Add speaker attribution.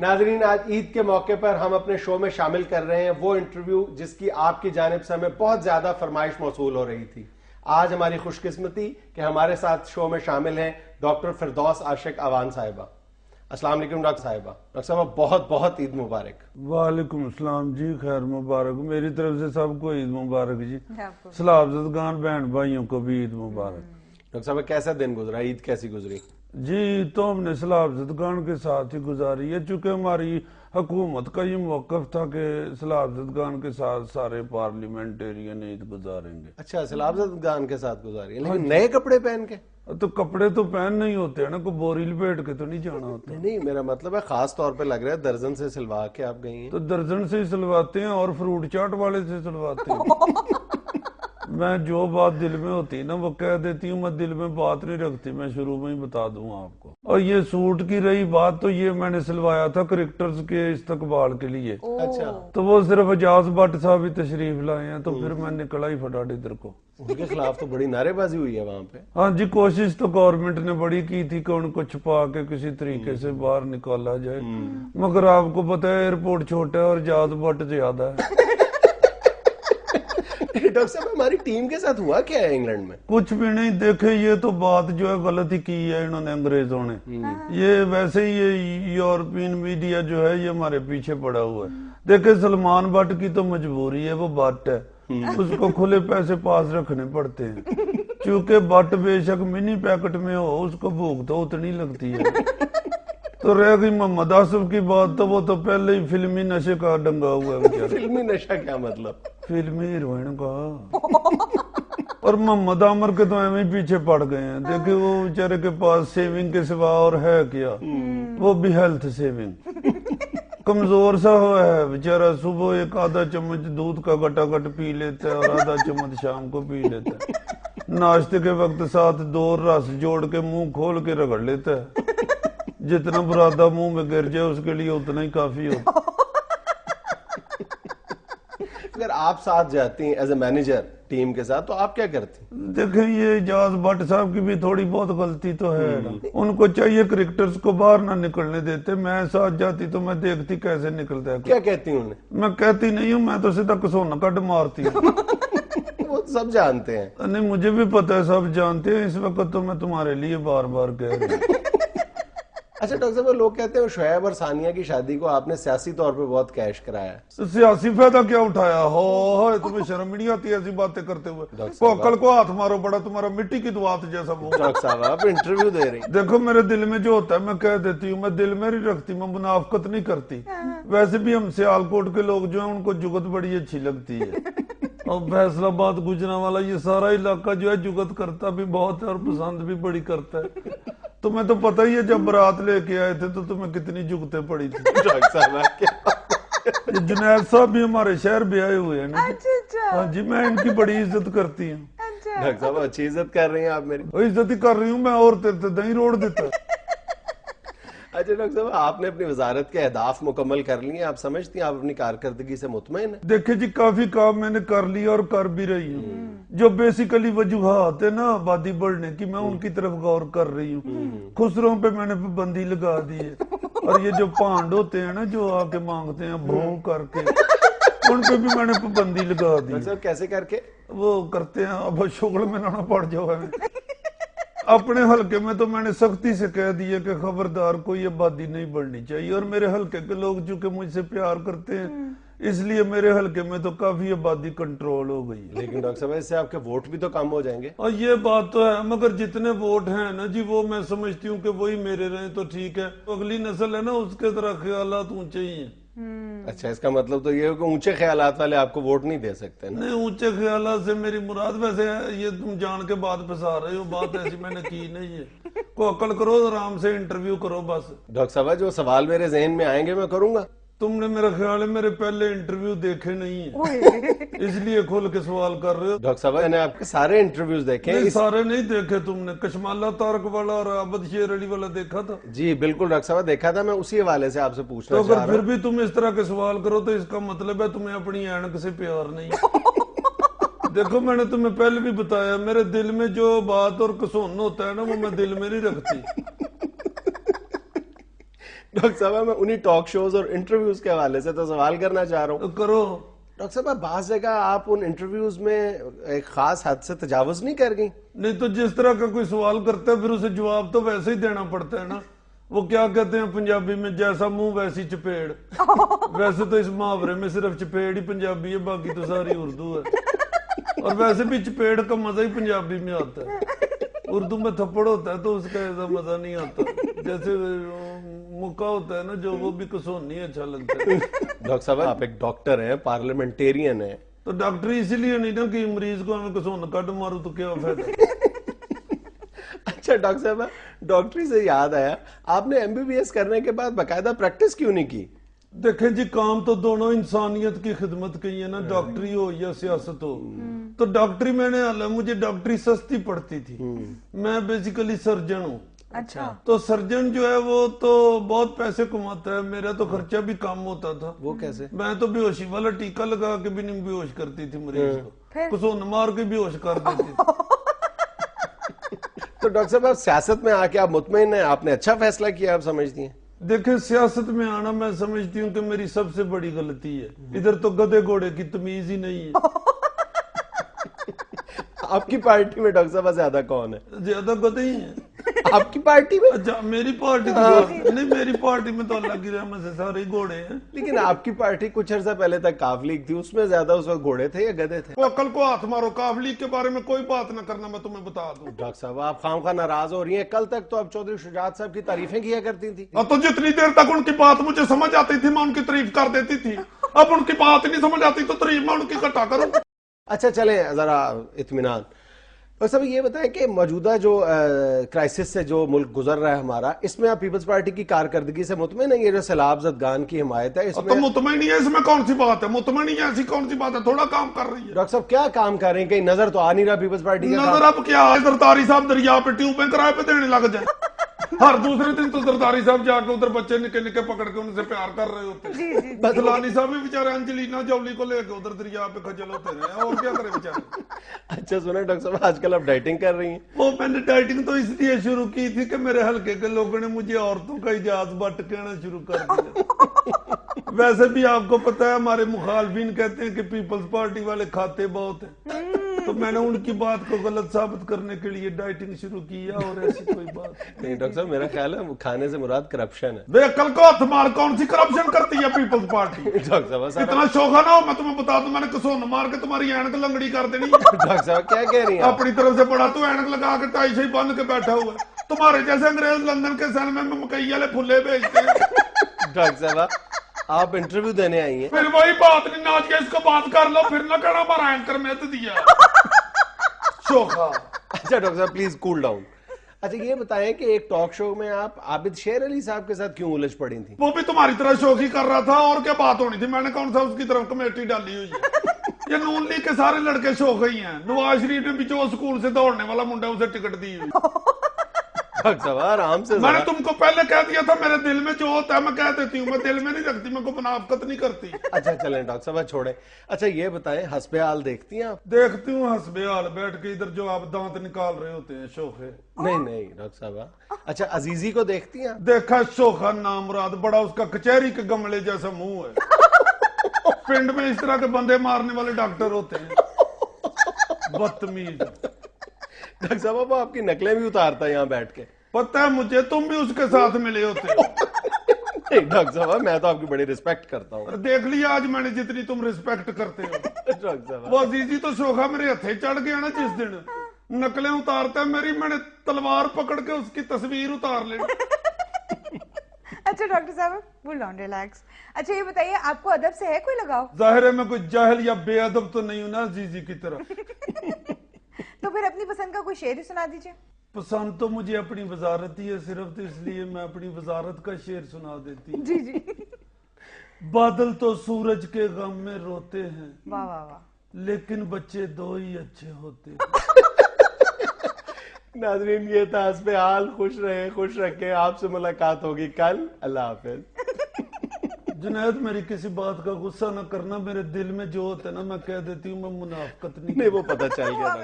Speaker 1: ناظرین، آج عید کے موقع پر ہم اپنے شو میں شامل کر رہے ہیں وہ انٹرویو جس کی آپ کی جانب سے ہمیں بہت زیادہ فرمائش موصول ہو رہی تھی. آج ہماری خوش قسمتی کہ ہمارے ساتھ شو میں شامل ہیں ڈاکٹر فردوس عاشق اوان صاحبہ. السلام علیکم ڈاکٹر صاحبہ. ڈاکٹر صاحبہ بہت بہت عید مبارک.
Speaker 2: وعلیکم السلام جی، خیر مبارک. میری طرف سے سب کو عید مبارک جی. سلاب زدگان بہن بھائیوں کو بھی عید مبارک.
Speaker 1: ڈاکٹر صاحبہ کیسا دن گزرا، عید کیسی گزری؟
Speaker 2: جی تو ہم نے سلاب زدگان کے ساتھ ہی گزاری ہے، چونکہ ہماری حکومت کا یہ موقف تھا کہ سلاب زدگان کے ساتھ سارے پارلیمنٹیرین عید گزاریں گے.
Speaker 1: اچھا، سلاب زدگان کے ساتھ گزاری ہے، لیکن نئے کپڑے پہن کے؟
Speaker 2: تو کپڑے تو پہن نہیں ہوتے ہیں نا، کوئی بوری لپیٹ کے تو نہیں جانا ہوتا.
Speaker 1: نہیں، میرا مطلب ہے خاص طور پہ لگ رہا ہے درجن سے سلوا کے آپ گئی ہیں.
Speaker 2: تو درجن سے ہی سلواتے ہیں اور فروٹ چاٹ والے سے سلواتے ہیں. میں جو بات دل میں ہوتی نا وہ کہہ دیتی ہوں، میں دل میں بات نہیں رکھتی، میں شروع میں ہی بتا دوں آپ کو. اور یہ سوٹ کی رہی بات، تو یہ میں نے سلوایا تھا کرکٹرز کے استقبال کے لیے.
Speaker 1: اچھا،
Speaker 2: تو وہ صرف اجاز بٹ صاحب ہی تشریف لائے ہیں، تو پھر میں نکلا ہی فٹاٹ ادھر کو.
Speaker 1: ان کے خلاف تو بڑی نعرے بازی ہوئی ہے وہاں پہ.
Speaker 2: ہاں جی، کوشش تو گورنمنٹ نے بڑی کی تھی کہ ان کو چھپا کے کسی طریقے سے باہر نکالا جائے، مگر آپ کو پتا ہے ایئرپورٹ چھوٹا ہے اور اجاز بٹ زیادہ ہے.
Speaker 1: ڈاکٹر صاحب ہماری ٹیم کے ساتھ ہوا کیا ہے انگلینڈ میں؟
Speaker 2: کچھ بھی نہیں. دیکھے یہ تو بات جو ہے غلط ہی کی ہے انہوں نے، انگریزوں نے. یہ ویسے ہی یہ یورپین میڈیا جو ہے یہ ہمارے پیچھے پڑا ہوا ہے. دیکھے سلمان بٹ کی تو مجبوری ہے، وہ بٹ ہے، اس کو کھلے پیسے پاس رکھنے پڑتے ہیں. چونکہ بٹ بے شک منی پیکٹ میں ہو، اس کو بھوک تو اتنی لگتی ہے. تو رہ گئی محمد آصف کی بات، تو وہ تو پہلے ہی فلمی نشے کا ڈنگا ہوا ہے.
Speaker 1: فلمی نشہ کیا مطلب؟
Speaker 2: فلمی ہیروئن کا. اور محمد عامر کے تو ایویں پیچھے پڑ گئے ہیں. دیکھیں وہ بیچارے کے پاس سیونگ کے سوا اور ہے کیا، وہ بھی ہیلتھ سیونگ. کمزور سا ہوا ہے بیچارہ، صبح ایک آدھا چمچ دودھ کا گٹا گٹ پی لیتا ہے اور آدھا چمچ شام کو پی لیتا ہے. ناشتے کے وقت ساتھ 2 رس جوڑ کے منہ کھول کے رگڑ لیتا ہے. جتنا برادہ منہ میں گر جائے اس کے لیے اتنا ہی کافی ہوتا.
Speaker 1: اگر آپ ساتھ جاتی ہیں ایز اے مینیجر ٹیم کے ساتھ تو آپ کیا کرتی؟
Speaker 2: دیکھیں یہ اجاز بٹ صاحب کی بھی تھوڑی بہت غلطی تو ہے نا. ان کو چاہیے کرکٹرز کو باہر نہ نکلنے دیتے. میں ساتھ جاتی تو میں دیکھتی کیسے نکلتا ہے.
Speaker 1: کیا کہتی ہوں انہیں؟
Speaker 2: میں کہتی نہیں ہوں، میں تو سیدھا کسونا کٹ مارتی ہوں.
Speaker 1: وہ سب جانتے ہیں.
Speaker 2: نہیں مجھے بھی پتا ہے، سب جانتے ہیں. اس وقت تو میں تمہارے لیے بار بار کہہ رہی ہوں.
Speaker 1: اچھا ڈاکٹر صاحب، لوگ کہتے ہیں شعیب اور ثانیہ کی شادی کو آپ نے سیاسی طور پہ بہت کیش کرایا ہے.
Speaker 2: سیاسی فائدہ کیا اٹھایا ہو؟ تمہیں شرم نہیں آتی ایسی باتیں کرتے ہوئے؟ کوکل کو ہاتھ مارو، بڑا تمہارا مٹی کی دعات جیسا وہ.
Speaker 1: ڈاکٹر صاحب آپ انٹرویو دے رہی.
Speaker 2: دیکھو میرے دل میں جو ہوتا ہے میں کہہ دیتی ہوں، میں دل میں نہیں رکھتی، میں منافقت نہیں کرتی. ویسے بھی ہم سیالکوٹ کے لوگ جو ہیں ان کو جگت بڑی اچھی لگتی ہے. اور فیصل آباد گوجرانوالہ یہ سارا علاقہ جو ہے جگت کرتا بھی بہت ہے اور پسند بھی بڑی کرتا ہے. تمہیں تو پتہ ہی ہے جب برات لے کے آئے تھے تو تمہیں کتنی جگتیں پڑی تھی. جنید صاحب بھی ہمارے شہر بھی آئے ہوئے ہیں. ہاں جی، میں ان کی بڑی عزت کرتی ہوں.
Speaker 1: ڈاکٹر صاحب اچھی عزت کر رہی ہیں آپ میری.
Speaker 2: عزت ہی کر رہی ہوں میں، اور تیرے دہیں روڑ دیتا.
Speaker 1: اچھا ڈاکٹر صاحب، آپ نے اپنی وزارت کے اہداف مکمل کر لیے ہیں؟ آپ سمجھتی ہیں آپ اپنی کارکردگی سے مطمئن ہیں؟
Speaker 2: دیکھیں جی کافی کام میں نے کر لیا اور کر بھی رہی ہوں. جو بیسیکلی وجوہات ہے نا آبادی بڑھنے کی، میں ان کی طرف غور کر رہی ہوں. خسروں پہ میں نے پابندی لگا دی ہے. اور یہ جو پانڈ ہوتے ہیں نا جو آ کے مانگتے ہیں بھوں کر کے، ان پہ بھی میں نے پابندی لگا دی.
Speaker 1: ڈاکٹر صاحب کیسے کر کے؟
Speaker 2: وہ کرتے ہیں اب شغل میں نہ پڑ جاؤ. اپنے حلقے میں تو میں نے سختی سے کہہ دیا کہ خبردار کوئی آبادی نہیں بڑھنی چاہیے. اور میرے حلقے کے لوگ چونکہ مجھ سے پیار کرتے ہیں اس لیے میرے حلقے میں تو کافی آبادی کنٹرول ہو گئی.
Speaker 1: لیکن ڈاکٹر صاحب اس سے آپ کے ووٹ بھی تو کم ہو جائیں گے.
Speaker 2: اور یہ بات تو ہے، مگر جتنے ووٹ ہیں نا جی وہ میں سمجھتی ہوں کہ وہی میرے رہے تو ٹھیک ہے. اگلی نسل ہے نا اس کے طرح خیالات اونچے ہی ہیں.
Speaker 1: اچھا، اس کا مطلب تو یہ ہے کہ اونچے خیالات والے آپ کو ووٹ نہیں دے سکتے نا؟
Speaker 2: نہیں، اونچے خیالات سے میری مراد ویسے یہ تم جان کے بات پھنسا رہے ہو، بات ایسی میں نے کی نہیں ہے. کو عقل کرو، آرام سے انٹرویو کرو بس.
Speaker 1: ڈاکٹر صاحب جو سوال میرے ذہن میں آئیں گے میں کروں گا.
Speaker 2: تم نے میرا خیال ہے میرے پہلے انٹرویو دیکھے نہیں ہیں اس لیے کھول کے سوال کر رہے ہو.
Speaker 1: ڈاکٹر صاحب میں نے آپ کے سارے انٹرویوز دیکھے ہیں.
Speaker 2: سارے نہیں دیکھے تم نے. کشمالہ تارک والا اور عابد شیر علی والا دیکھا تھا؟
Speaker 1: جی بالکل ڈاکٹر صاحب دیکھا تھا. میں اسی حوالے سے آپ سے پوچھنا چاہ رہا ہوں.
Speaker 2: تو اگر پھر بھی تم اس طرح کے سوال کرو تو اس کا مطلب ہے تمہیں اپنی اینک سے پیار نہیں. دیکھو میں نے تمہیں پہلے بھی بتایا میرے دل میں جو بات اور کسون ہوتا ہے نا وہ میں دل میں نہیں رکھتی.
Speaker 1: ڈاکٹر صاحب میں انہی ٹاک شوز اور انٹرویوز کے حوالے سے تو سوال کرنا چاہ رہا ہوں.
Speaker 2: کرو.
Speaker 1: ڈاکٹر صاحب بعض جگہ آپ ان انٹرویوز میں ایک خاص حد سے تجاوز نہیں کر گئی؟
Speaker 2: نہیں تو جس طرح کا کوئی سوال کرتا ہے پھر اسے جواب تو ویسے ہی دینا پڑتا ہے نا. وہ کیا کہتے ہیں پنجابی میں جیسا منہ ویسی چپیڑ. ویسے تو اس محاورے میں صرف چپیڑ ہی پنجابی ہے, باقی تو ساری اردو ہے. اور ویسے بھی چپیڑ کا مزہ ہی پنجابی میں آتا ہے. اردو میں تھپڑ ہوتا ہے تو اس کا ایسا مزہ نہیں آتا. جیسے مکہ ہوتا ہے نا جو, وہ بھی کسونی اچھا لگتا ہے.
Speaker 1: ڈاکٹر صاحب آپ ایک ڈاکٹر ہیں, پارلیمنٹیرین ہیں,
Speaker 2: تو ڈاکٹری اسی لیے نہیں نا کہ مریض کو ہمیں کسون کٹ مارو تو کیا فائدہ.
Speaker 1: اچھا ڈاکٹر صاحب ڈاکٹری سے یاد آیا, آپ نے MBBS کرنے کے بعد باقاعدہ پریکٹس کیوں نہیں کی؟
Speaker 2: دیکھیں جی کام تو دونوں انسانیت کی خدمت کی ہے نا, ڈاکٹری ہو یا سیاست ہو. تو ڈاکٹری میں نے مجھے ڈاکٹری سستی پڑتی تھی. میں بیسیکلی سرجن ہوں.
Speaker 3: اچھا
Speaker 2: تو سرجن جو ہے وہ تو بہت پیسے کماتا ہے, میرا تو خرچہ بھی کم ہوتا تھا.
Speaker 1: وہ کیسے؟
Speaker 2: میں تو بے ہوشی والا ٹیکا لگا کے بھی نہیں بے ہوش کرتی تھی مریض کو, کسون مار کے بے ہوش کر دیتی تھی.
Speaker 1: تو ڈاکٹر صاحب آپ سیاست میں آ کے آپ مطمئن ہیں, آپ نے اچھا فیصلہ کیا آپ سمجھتی ہیں؟
Speaker 2: دیکھیں سیاست میں آنا میں سمجھتی ہوں کہ میری سب سے بڑی غلطی ہے. ادھر تو گدے گھوڑے کی تمیز ہی نہیں ہے.
Speaker 1: آپ کی پارٹی میں ڈاکٹر صاحب زیادہ کون ہے؟
Speaker 2: زیادہ گدے ہی ہیں.
Speaker 1: آپ کی پارٹی میں؟
Speaker 2: اچھا میری پارٹی کی بات نہیں, میری پارٹی میں تو اللہ کی رحمت سے سارے گھوڑے ہیں.
Speaker 1: لیکن آپ کی پارٹی کچھ عرصہ پہلے تک کاف لیگ تھی, اس میں زیادہ اس وقت گھوڑے تھے یا گدے تھے؟
Speaker 2: عقل کو ہاتھ مارو, کاف لیگ کے بارے میں کوئی بات نہ کرنا, میں تمہیں بتا دوں.
Speaker 1: ڈاکٹر صاحب آپ خام خواہ ناراض ہو رہی ہیں, کل تک تو آپ چودھری شجاعت صاحب کی تعریفیں کیا کرتی تھی.
Speaker 2: تو جتنی دیر تک ان کی بات مجھے سمجھ آتی تھی میں ان کی تعریف کر دیتی تھی. اب ان کی بات نہیں سمجھ آتی تو تعریف میں ان کی کٹا کروں.
Speaker 1: اچھا چلیں ذرا اطمینان. بس اب یہ بتائیں کہ موجودہ جو کرائسس سے جو ملک گزر رہا ہے ہمارا, اس میں آپ پیپلز پارٹی کی کارکردگی سے مطمئن ہیں؟ یہ جو سیلاب زدگان کی حمایت ہے اس میں
Speaker 2: تو مطمئن نہیں ہے, اس میں کون سی بات ہے؟ مطمئن نہیں ہے, ایسی کون سی بات ہے؟ تھوڑا کام کر رہی ہے.
Speaker 1: ڈاکٹر صاحب کیا کام کر رہے ہیں, کہیں نظر تو آ نہیں رہا پیپلز پارٹی کا
Speaker 2: نظر اب کیا ہے, زرداری صاحب دریا پہ ٹیوبیں کرائے پہ دینے لگ جائیں. ہر دوسرے دن تو زرداری صاحب جا کے ادھر بچے نکے نکے پکڑ کے ان سے پیار کر رہے ہوتے ہیں. فلانی صاحب بھی بیچارے انجلینا جولی کو لے کے ادھر دریا پہ کھجل ہوتے رہے, اور کیا کرے بیچارے.
Speaker 1: اچھا سنا ڈاکٹر صاحب آج کل آپ ڈائٹنگ کر رہی ہیں؟
Speaker 2: وہ میں نے ڈائٹنگ تو اس لیے شروع کی تھی کہ میرے حلقے کے لوگوں نے مجھے عورتوں کا اجاز بٹ کہنا شروع کر دیا. ویسے بھی آپ کو پتا ہے ہمارے مخالفین کہتے ہیں کہ پیپلز پارٹی والے کھاتے بہت ہیں, تو میں نے ان کی بات کو غلط ثابت کرنے کے لیے ڈائٹنگ شروع کی, اور ایسی کوئی بات
Speaker 1: نہیں. ڈاکٹر صاحب میرا خیال ہے کھانے سے مراد کرپشن ہے.
Speaker 2: بے عقل کو ہاتھ مار, کون سی کرپشن کرتی ہے پیپلز پارٹی؟
Speaker 1: ڈاکٹر صاحب
Speaker 2: اتنا شوخا نہ ہو, میں تمہیں بتا دوں میں نے کسون مار کے تمہاری اینک لنگڑی کر دینی.
Speaker 1: ڈاکٹر صاحب کیا کہہ رہی ہیں
Speaker 2: اپنی طرف سے بڑا تو اینک لگا کے ٹائی سے بند کے بیٹھا ہوا ہے. تمہارے جیسے انگریز لندن کے سینما میں مکئی والے پھلے بھیجتے ہیں.
Speaker 1: ڈاکٹر صاحب آپ انٹرویو دینے آئی ہیں؟
Speaker 2: پھر وہی بات نہیں, ناچ کے اس کو بات کر لو, پھر نہ کہنا ہمارا اینکر میں تو دیا شوخا.
Speaker 1: اچھا ڈاکٹر صاحب پلیز کول ڈاؤن. اچھا یہ بتائیں کہ ایک ٹاک شو میں آپ عابد شیر علی صاحب کے ساتھ کیوں الجھ پڑی تھی؟
Speaker 2: وہ بھی تمہاری طرح شوخی کر رہا تھا, اور کیا بات ہونی تھی. میں نے کون سا اس کی طرف کمیٹی ڈالی ہوئی ہے. یہ نون لیگ کے سارے لڑکے شوخ ہی ہیں. نواز شریف نے بھی جو اسکول سے دوڑنے والا منڈا اسے ٹکٹ دی ہوئی.
Speaker 1: ڈاکٹر صاحب آرام سے.
Speaker 2: میں نے تم کو پہلے کہہ دیا تھا میرے دل میں جو ہوتا ہے میں کہہ دیتی ہوں, میں دل میں نہیں رکھتی, میں کو منافقت نہیں کرتی.
Speaker 1: اچھا چلیں ڈاکٹر صاحب چھوڑیں. اچھا یہ بتائیں حسب حال دیکھتی ہیں آپ؟
Speaker 2: دیکھتی ہوں حسب حال بیٹھ کے ادھر جو آپ دانت نکال رہے ہوتے ہیں شوخے.
Speaker 1: نہیں نہیں ڈاکٹر صاحب. اچھا عزیزی کو دیکھتی ہیں؟
Speaker 2: دیکھا شوخا نام مراد, بڑا اس کا کچہری کے گملے جیسا منہ ہے. پنڈ میں اس طرح کے بندے مارنے والے ڈاکٹر ہوتے ہیں, بدتمیز.
Speaker 1: ڈاکٹر صاحب آپ کی نقلیں بھی اتارتا ہے یہاں بیٹھ کے.
Speaker 2: پتہ ہے مجھے, تم بھی اس کے ساتھ ملے ہوتے ہو.
Speaker 1: نہیں ڈاکٹر صاحب میں تو آپ کی بڑی ریسپیکٹ کرتا ہوں.
Speaker 2: دیکھ لیا آج میں نے جتنی تم ریسپیکٹ کرتے ہو.
Speaker 1: ڈاکٹر صاحب
Speaker 2: وہ عزیزی تو شوخا میرے ہتھے چڑھ گیا نا جس دن, نقلیں اتارتا ہے میری, میں نے تلوار پکڑ کے اس کی تصویر اتار لی.
Speaker 3: اچھا ڈاکٹر صاحب کول ڈاؤن, ریلیکس. اچھا یہ بتائیے آپ کو ادب سے ہے کوئی لگاؤ؟
Speaker 2: ظاہر ہے میں کوئی جاہل یا بے ادب تو نہیں ہوں نا عزیزی کی طرح.
Speaker 3: تو پھر اپنی پسند کا کوئی شعر ہی سنا دیجیے.
Speaker 2: پسند تو مجھے اپنی وزارت ہی ہے صرف, تو اس لیے میں اپنی وزارت کا شعر سنا دیتی ہوں.
Speaker 3: جی جی.
Speaker 2: بادل تو سورج کے غم میں روتے ہیں,
Speaker 3: واہ واہ واہ.
Speaker 2: لیکن بچے دو ہی اچھے ہوتے ہیں.
Speaker 1: ناظرین یہ تھا حسب حال. خوش رہے, خوش رکھیں. آپ سے ملاقات ہوگی کل. اللہ حافظ.
Speaker 2: جنید میری کسی بات کا غصہ نہ کرنا, میرے دل میں جو ہوتا ہے نا میں کہہ دیتی ہوں, میں منافقت نہیں.
Speaker 1: وہ پتہ چل گیا.